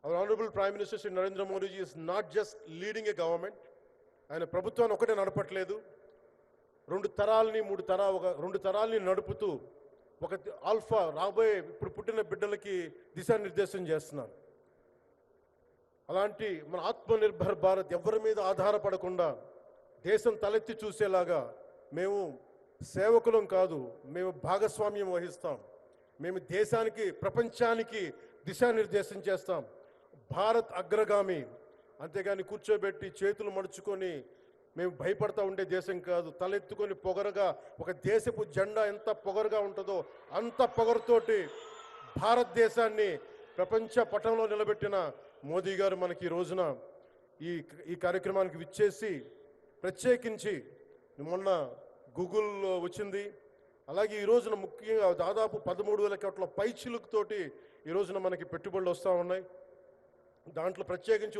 Our Honorable Prime Minister Shri Narendra Modi ji is not just leading a government. ఆయన ప్రభుత్వాన్ని ఒకటే నడపట్లేదు, రెండు తరాల్ని నడుపుతూ ఒక ఆల్ఫా రాబోయే ఇప్పుడు పుట్టిన బిడ్డలకి దిశానిర్దేశం చేస్తున్నారు. అలాంటి మన ఆత్మనిర్భర్ భారత్ ఎవరి మీద ఆధారపడకుండా దేశం తలెత్తి చూసేలాగా మేము సేవకులం కాదు, మేము భాగస్వామ్యం వహిస్తాం. మేము దేశానికి ప్రపంచానికి దిశానిర్దేశం చేస్తాం. భారత్ అగ్రగామి, అంతేగాని కూర్చోబెట్టి చేతులు మడుచుకొని మేము భయపడతా ఉండే దేశం కాదు. తలెత్తుకొని పొగరగా ఒక దేశపు జెండా ఎంత పొగరుగా ఉంటుందో అంత పొగరుతోటి భారతదేశాన్ని ప్రపంచ పటంలో నిలబెట్టిన మోదీ గారు మనకి ఈ రోజున ఈ కార్యక్రమానికి విచ్చేసి, ప్రత్యేకించి మొన్న గూగుల్ వచ్చింది, అలాగే ఈ రోజున ముఖ్యంగా దాదాపు 13,000 కోట్ల పైచిలుకుతోటి ఈ రోజున మనకి పెట్టుబడులు వస్తూ ఉన్నాయి. దాంట్లో ప్రత్యేకించి